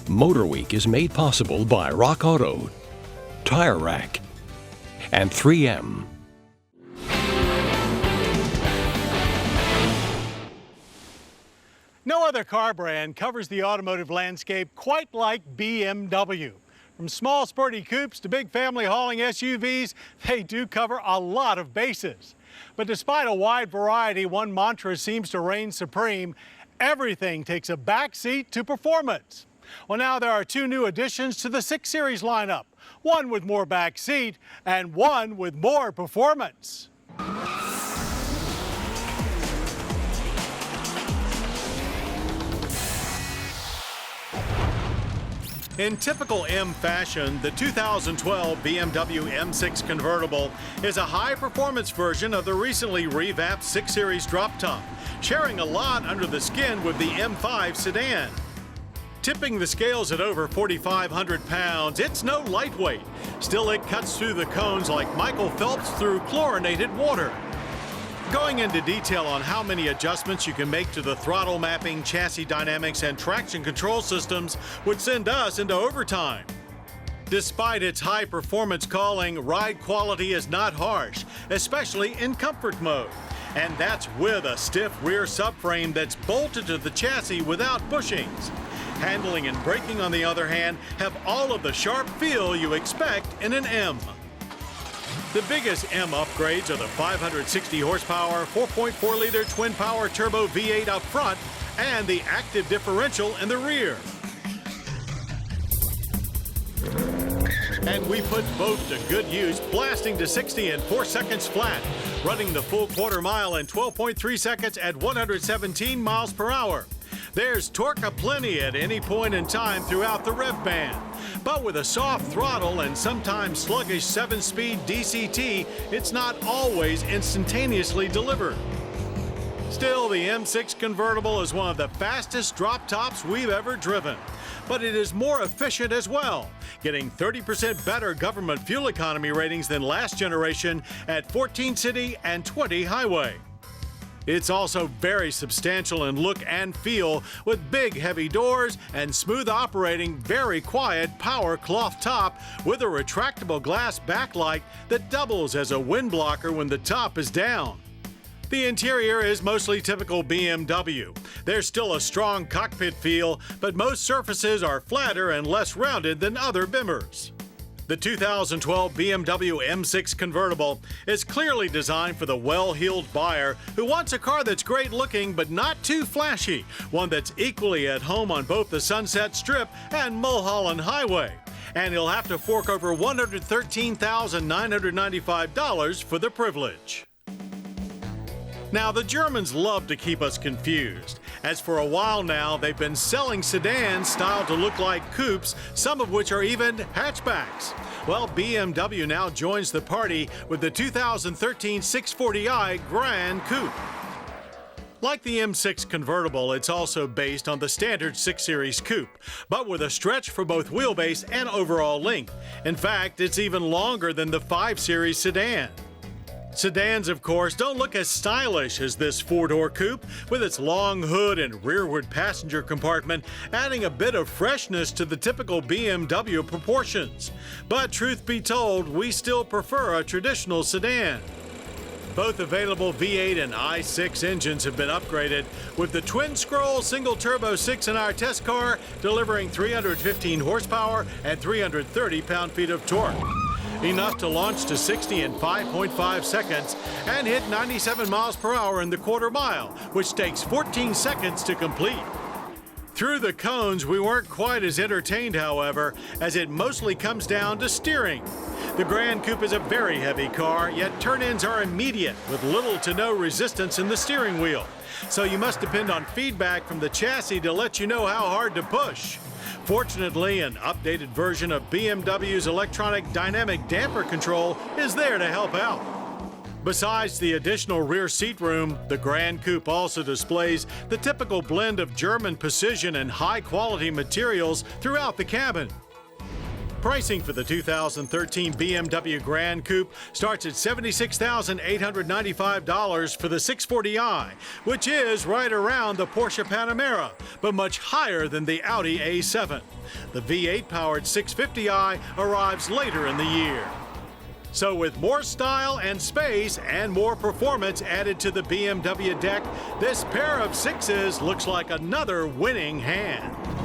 MotorWeek is made possible by Rock Auto, Tire Rack, and 3M. No other car brand covers the automotive landscape quite like BMW. From small sporty coupes to big family hauling SUVs, they do cover a lot of bases. But despite a wide variety, one mantra seems to reign supreme: everything takes a backseat to performance. Well, now there are two new additions to the 6 Series lineup, one with more backseat and one with more performance. In typical M fashion, the 2012 BMW M6 Convertible is a high-performance version of the recently revamped 6 Series drop top, sharing a lot under the skin with the M5 sedan. Tipping the scales at over 4,500 pounds, it's no lightweight. Still, it cuts through the cones like Michael Phelps through chlorinated water. Going into detail on how many adjustments you can make to the throttle mapping, chassis dynamics, and traction control systems would send us into overtime. Despite its high-performance calling, ride quality is not harsh, especially in comfort mode. And that's with a stiff rear subframe that's bolted to the chassis without bushings. Handling and braking, on the other hand, have all of the sharp feel you expect in an M. The biggest M upgrades are the 560 horsepower, 4.4-liter twin-power turbo V8 up front and the active differential in the rear. And we put both to good use, blasting to 60 in 4 seconds flat, running the full quarter mile in 12.3 seconds at 117 miles per hour. There's torque aplenty at any point in time throughout the rev band. But with a soft throttle and sometimes sluggish 7-speed DCT, it's not always instantaneously delivered. Still, the M6 Convertible is one of the fastest drop tops we've ever driven. But it is more efficient as well, getting 30% better government fuel economy ratings than last generation at 14 city and 20 highway. It's also very substantial in look and feel, with big heavy doors and smooth operating, very quiet power cloth top with a retractable glass backlight that doubles as a wind blocker when the top is down. The interior is mostly typical BMW. There's still a strong cockpit feel, but most surfaces are flatter and less rounded than other Bimmers. The 2012 BMW M6 Convertible is clearly designed for the well-heeled buyer who wants a car that's great looking but not too flashy, one that's equally at home on both the Sunset Strip and Mulholland Highway. And he'll have to fork over $113,995 for the privilege. Now, the Germans love to keep us confused, as for a while now they've been selling sedans styled to look like coupes, some of which are even hatchbacks. Well, BMW now joins the party with the 2013 640i Grand Coupe. Like the M6 Convertible, it's also based on the standard 6 Series Coupe, but with a stretch for both wheelbase and overall length. In fact, it's even longer than the 5 Series sedan. Sedans, of course, don't look as stylish as this 4-door coupe, with its long hood and rearward passenger compartment, adding a bit of freshness to the typical BMW proportions. But truth be told, we still prefer a traditional sedan. Both available V8 and i6 engines have been upgraded, with the twin-scroll single-turbo 6 in our test car delivering 315 horsepower and 330 pound-feet of torque. Enough to launch to 60 in 5.5 seconds and hit 97 miles per hour in the quarter mile, which takes 14 seconds to complete. Through the cones, we weren't quite as entertained, however, as it mostly comes down to steering. The Grand Coupe is a very heavy car, yet turn-ins are immediate with little to no resistance in the steering wheel. So you must depend on feedback from the chassis to let you know how hard to push. Fortunately, an updated version of BMW's electronic dynamic damper control is there to help out. Besides the additional rear seat room, the Grand Coupe also displays the typical blend of German precision and high-quality materials throughout the cabin. Pricing for the 2013 BMW Grand Coupe starts at $76,895 for the 640i, which is right around the Porsche Panamera, but much higher than the Audi A7. The V8-powered 650i arrives later in the year. So with more style and space and more performance added to the BMW deck, this pair of sixes looks like another winning hand.